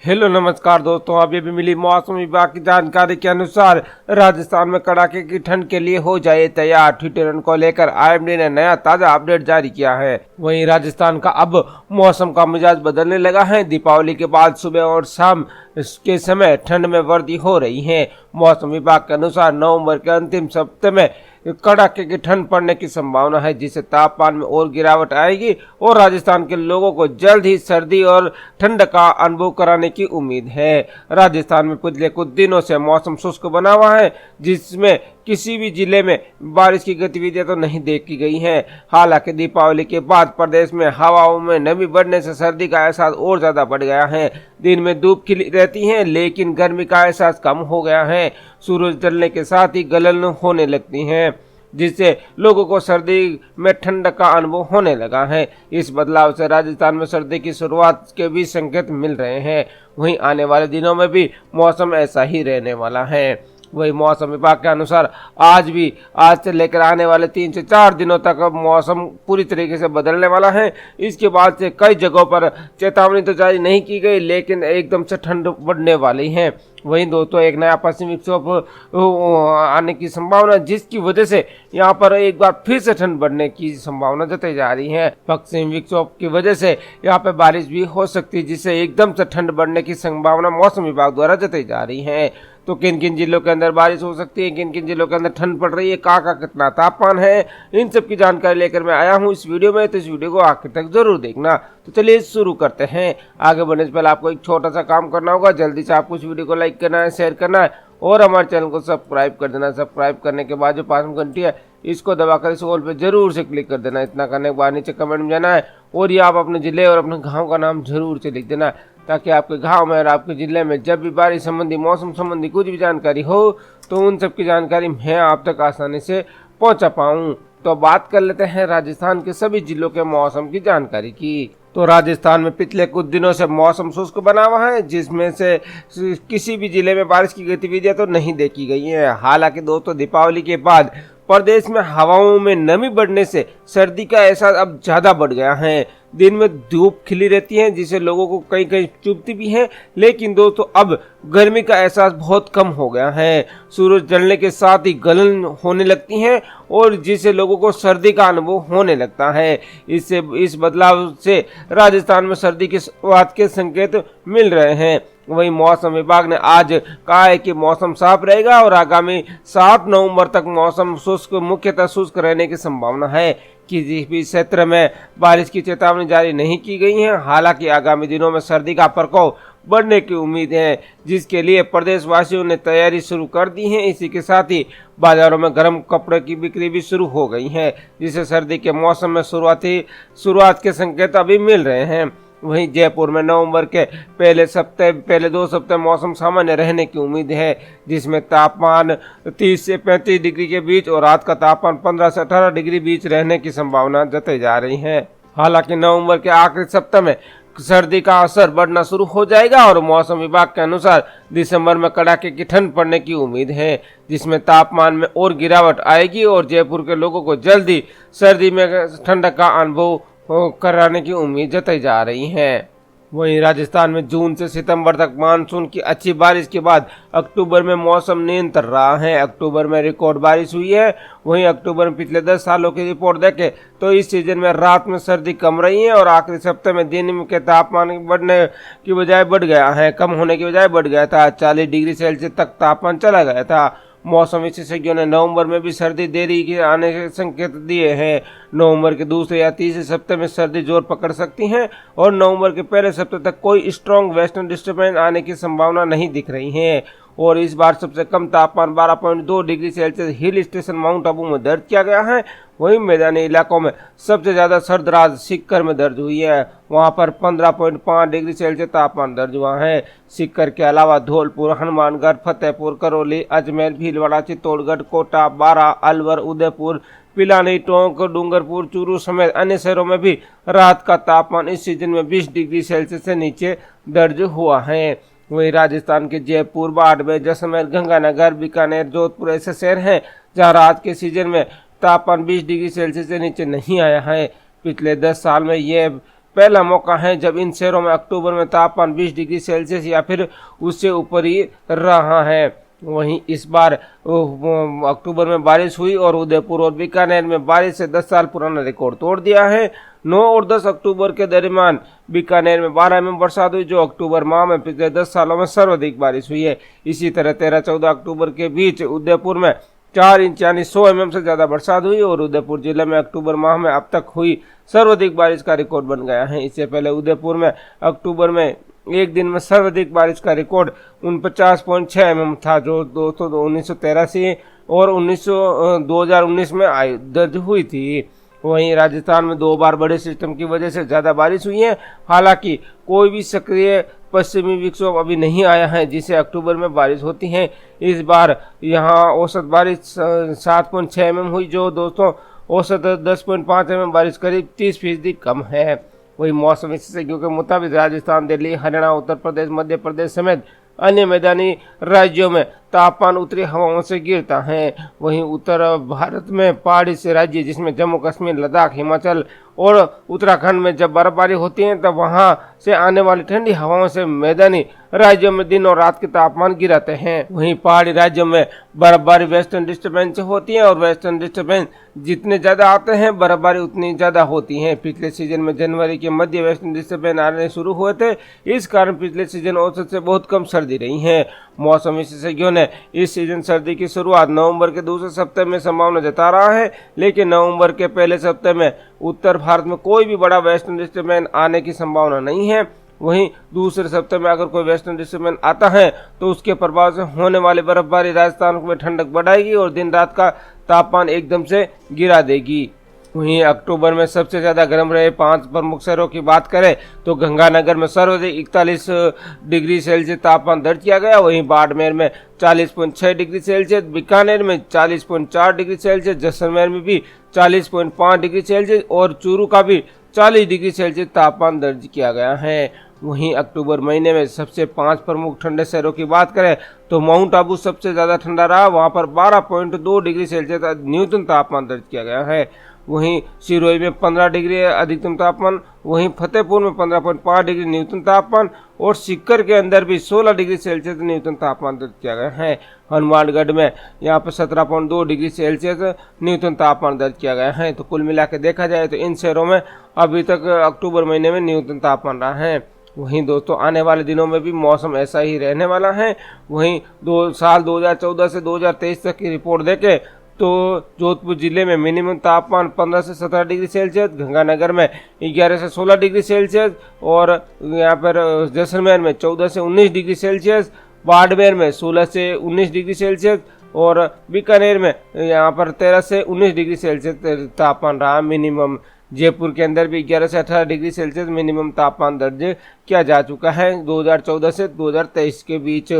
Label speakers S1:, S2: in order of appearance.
S1: Hello नमस्कार दोस्तों, अभी भी मिली मौसम विभाग की जानकारी के अनुसार राजस्थान में कड़ाके की ठंड के लिए हो जाए तैयार। ठिठुरन को लेकर आईएमडी ने नया ताजा अपडेट जारी किया है। वहीं राजस्थान का अब मौसम का मिजाज बदलने लगा है। दीपावली के बाद सुबह और शाम के समय ठंड में वृद्धि हो रही है। मौसम विभाग के अनुसार नवंबर के अंतिम सप्ताह में कड़ाके की ठंड पड़ने की संभावना है, जिससे तापमान में और गिरावट आएगी और राजस्थान के लोगों को जल्द ही सर्दी और ठंड का अनुभव कराने की उम्मीद है। राजस्थान में पिछले कुछ दिनों से मौसम शुष्क बना हुआ है, जिसमें किसी भी जिले में बारिश की गतिविधियां तो नहीं देखी गई हैं। हालांकि दीपावली के बाद प्रदेश में हवाओं में नमी बढ़ने से सर्दी का एहसास और ज्यादा बढ़ गया है। दिन में धूप खिली रहती है, लेकिन गर्मी का एहसास कम हो गया है। सूरज ढलने के साथ ही गलन होने लगती है, जिससे लोगों को सर्दी में ठंड का अनुभव होने लगा है। इस बदलाव से राजस्थान में सर्दी की शुरुआत के भी संकेत मिल रहे हैं। वहीं आने वाले दिनों में भी मौसम ऐसा ही रहने वाला है। वही मौसम विभाग के अनुसार आज से लेकर आने वाले 3 से 4 दिनों तक मौसम पूरी तरीके से बदलने वाला है। इसके बाद से कई जगहों पर चेतावनी तो जारी नहीं की गई, लेकिन एकदम से ठंड बढ़ने वाली है। वहीं दोस्तों, एक नया पश्चिमी विक्षोभ आने की संभावना, जिसकी वजह से यहाँ पर एक बार फिर से ठंड बढ़ने की संभावना जताई जा रही है। पश्चिमी विक्षोभ की वजह से यहाँ पे बारिश भी हो सकती है, जिससे एकदम से ठंड बढ़ने की संभावना मौसम विभाग द्वारा जताई जा रही है। तो किन किन जिलों के अंदर बारिश हो सकती है, किन किन जिलों के अंदर ठंड पड़ रही है, कहाँ कितना तापमान है, इन सब की जानकारी लेकर मैं आया हूँ इस वीडियो में। तो इस वीडियो को आखिर तक जरूर देखना। तो चलिए शुरू करते हैं। आगे बढ़ने से पहले आपको एक छोटा सा काम करना होगा। जल्दी से आपको इस वीडियो को लाइक करना है, शेयर करना है और हमारे चैनल को सब्सक्राइब कर देना। सब्सक्राइब करने के बाद जो पास में घंटी है, इसको दबाकर इस ऑल पे जरूर से क्लिक कर देना। इतना करने के बाद नीचे कमेंट में जाना है और ये आप अपने जिले और अपने गांव का नाम जरूर से लिख देना, ताकि आपके गांव में और आपके जिले में जब भी बारिश संबंधी, मौसम संबंधी कुछ भी जानकारी हो, तो उन सब की जानकारी मैं आप तक आसानी से पहुंचा पाऊं। तो बात कर लेते हैं राजस्थान के सभी जिलों के मौसम की जानकारी की। तो राजस्थान में पिछले कुछ दिनों से मौसम शुष्क बना हुआ है, जिसमें से किसी भी जिले में बारिश की गतिविधियां तो नहीं देखी गई हैं। हालांकि दोस्तों, दीपावली के बाद प्रदेश में हवाओं में नमी बढ़ने से सर्दी का एहसास अब ज्यादा बढ़ गया है। दिन में धूप खिली रहती है, जिससे लोगों को कहीं कहीं चुभती भी है, लेकिन दोस्तों अब गर्मी का एहसास बहुत कम हो गया है। सूरज ढलने के साथ ही गलन होने लगती है और जिससे लोगों को सर्दी का अनुभव होने लगता है। इस बदलाव से राजस्थान में सर्दी की शुरुआत के संकेत मिल रहे हैं। वहीं मौसम विभाग ने आज कहा है कि मौसम साफ रहेगा और आगामी 7 नवंबर तक मौसम मुख्यतः शुष्क रहने की संभावना है। किसी भी क्षेत्र में बारिश की चेतावनी जारी नहीं की गई है। हालांकि आगामी दिनों में सर्दी का प्रकोप बढ़ने की उम्मीद है, जिसके लिए प्रदेशवासियों ने तैयारी शुरू कर दी है। इसी के साथ ही बाजारों में गर्म कपड़े की बिक्री भी शुरू हो गई है, जिससे सर्दी के मौसम में शुरुआत के संकेत अभी मिल रहे हैं। वहीं जयपुर में नवंबर के पहले 2 सप्ताह मौसम सामान्य रहने की उम्मीद है, जिसमें तापमान 30 से 35 डिग्री के बीच और रात का तापमान 15 से 18 डिग्री बीच रहने की संभावना जताई जा रही है। हालांकि नवंबर के आखिरी सप्ताह में सर्दी का असर बढ़ना शुरू हो जाएगा और मौसम विभाग के अनुसार दिसंबर में कड़ाके की ठंड पड़ने की उम्मीद है, जिसमें तापमान में और गिरावट आएगी और जयपुर के लोगों को जल्दी सर्दी में ठंड का अनुभव कराने की उम्मीद जताई जा रही है। वहीं राजस्थान में जून से सितंबर तक मानसून की अच्छी बारिश के बाद अक्टूबर में मौसम निरंतर रहा है। अक्टूबर में रिकॉर्ड बारिश हुई है। वहीं अक्टूबर में पिछले 10 सालों की रिपोर्ट देखें तो इस सीजन में रात में सर्दी कम रही है और आखिरी सप्ताह में दिन के तापमान बढ़ने की बजाय बढ़ गया है, कम होने की बजाय बढ़ गया था। 40 डिग्री सेल्सियस तक तापमान चला गया था। मौसम विशेषज्ञों ने नवंबर में भी सर्दी देरी के आने के संकेत दिए हैं। नवंबर के दूसरे या तीसरे सप्ताह में सर्दी जोर पकड़ सकती है और नवंबर के पहले सप्ताह तक कोई स्ट्रॉन्ग वेस्टर्न डिस्टर्बेंस आने की संभावना नहीं दिख रही है। और इस बार सबसे कम तापमान 12.2 degree Celsius hill station mount Abu में दर्ज किया गया है। वहीं मैदानी इलाकों में सबसे ज्यादा सर्द रात सीकर में दर्ज हुई है। वहां पर 15.5 डिग्री सेल्सियस तापमान दर्ज हुआ है। सीकर के अलावा धौलपुर, हनुमानगढ़, फतेहपुर, करौली, अजमेर, भीलवाड़ा, चित्तौड़गढ़, कोटा, बारा, अलवर, उदयपुर, पिलानी, टोंक, डूंगरपुर, चूरू समेत अन्य शहरों में भी रात का तापमान इस सीजन में 20 डिग्री सेल्सियस से नीचे दर्ज हुआ है। वहीं राजस्थान के जयपुर, बाड़मेर, जैसलमेर, गंगानगर, बीकानेर, जोधपुर ऐसे शहर हैं जहां रात के सीजन में तापमान 20 डिग्री सेल्सियस से नीचे नहीं आया है। पिछले 10 साल में यह पहला मौका है जब इन शहरों में अक्टूबर में तापमान 20 डिग्री सेल्सियस या फिर उससे ऊपर ही रहा है। वहीं इस बार अक्टूबर में बारिश हुई और उदयपुर और बीकानेर में बारिश से 10 साल पुराना रिकॉर्ड तोड़ दिया है। 9 और 10 अक्टूबर के दरमियान बीकानेर में 12 mm बरसात हुई, जो अक्टूबर माह में पिछले 10 सालों में सर्वाधिक बारिश हुई है। इसी तरह 13-14 अक्टूबर के बीच उदयपुर में 4 इंच यानी 100 mm से ज्यादा बरसात हुई और उदयपुर जिले में अक्टूबर माह में अब तक हुई सर्वाधिक बारिश का रिकॉर्ड बन गया है। इससे पहले उदयपुर में अक्टूबर में एक दिन में सर्वाधिक बारिश का रिकॉर्ड 49.6 mm था, जो दोस्तों 1983 और 2019 में दर्ज हुई थी। वहीं राजस्थान में 2 बार बड़े सिस्टम की वजह से ज्यादा बारिश हुई है। हालांकि कोई भी सक्रिय पश्चिमी विक्षोभ अभी नहीं आया है जिससे अक्टूबर में बारिश होती है। इस बार यहां औसत बारिश 7.6 mm हुई, जो दोस्तों औसत 10.5 mm बारिश करीब 30% कम है। वही मौसम विशेषज्ञों के मुताबिक राजस्थान, दिल्ली, हरियाणा, उत्तर प्रदेश, मध्य प्रदेश समेत अन्य मैदानी राज्यों में तापमान उत्तरी हवाओं से गिरता है। वहीं उत्तर भारत में पहाड़ी से राज्य जिसमें जम्मू कश्मीर, लद्दाख, हिमाचल और उत्तराखंड में जब बर्फबारी होती है तब वहां से आने वाली ठंडी हवाओं से मैदानी राज्यों में दिन और रात के तापमान गिराते हैं। वहीं पहाड़ी राज्यों में बर्फबारी वेस्टर्न डिस्टर्बेंस से होती है और वेस्टर्न डिस्टर्बेंस जितने ज्यादा आते हैं बर्फबारी उतनी ज्यादा होती है। पिछले सीजन में जनवरी के मध्य वेस्टर्न डिस्टर्बेंस आने शुरू हुए थे, इस कारण पिछले सीजन औसत से बहुत कम सर्दी रही है। मौसम विशेषज्ञों ने इस सीजन सर्दी की शुरुआत नवंबर के दूसरे सप्ताह में संभावना जता रहा है, लेकिन नवंबर के पहले सप्ताह में उत्तर भारत में कोई भी बड़ा वेस्टर्न डिस्टर्बेंस आने की संभावना नहीं है। वहीं दूसरे सप्ताह में अगर कोई वेस्टर्न डिस्टर्बेंस आता है तो उसके प्रभाव से होने वाली बर्फबारी राजस्थान में ठंडक बढ़ाएगी और दिन रात का तापमान एकदम से गिरा देगी। वहीं अक्टूबर में सबसे ज्यादा गर्म रहे 5 प्रमुख शहरों की बात करें तो गंगानगर में सर्वाधिक 41 डिग्री सेल्सियस तापमान दर्ज किया गया। वहीं बाड़मेर में 40.6 डिग्री सेल्सियस, बीकानेर में 40.4 डिग्री सेल्सियस, जैसलमेर में भी 40.5 डिग्री सेल्सियस और चूरू का भी 40 डिग्री सेल्सियस तापमान दर्ज किया गया है। वहीं अक्टूबर महीने में सबसे 5 प्रमुख ठंडे शहरों की बात करें तो माउंट आबू सबसे ज्यादा ठंडा रहा, वहां पर 12.2 डिग्री सेल्सियस न्यूनतम तापमान दर्ज किया गया है। वहीं सिरोही में 15 डिग्री अधिकतम तापमान, वहीं फतेहपुर में 15.5 डिग्री न्यूनतम तापमान और सीकर के अंदर भी 16 डिग्री सेल्सियस न्यूनतम तापमान दर्ज किया गया है। हनुमानगढ़ में यहाँ पर 17.2 डिग्री सेल्सियस न्यूनतम तापमान दर्ज किया गया है। तो कुल मिला के देखा जाए तो इन शहरों में अभी तक अक्टूबर महीने में न्यूनतम तापमान रहा है। वहीं दोस्तों आने वाले दिनों में भी मौसम ऐसा ही रहने वाला है। वहीं 2014 से 2023 तक की रिपोर्ट देखें तो जोधपुर जिले में मिनिमम तापमान 15 से 17 डिग्री सेल्सियस, गंगानगर में 11 से 16 डिग्री सेल्सियस और यहाँ पर जैसलमेर में 14 से 19 डिग्री सेल्सियस, बाड़मेर में 16 से 19 डिग्री सेल्सियस और बीकानेर में यहाँ पर 13 से 19 डिग्री सेल्सियस तापमान रहा मिनिमम। जयपुर के अंदर भी 11 से 18 डिग्री सेल्सियस मिनिमम तापमान दर्ज किया जा चुका है 2014 से 2023 के बीच।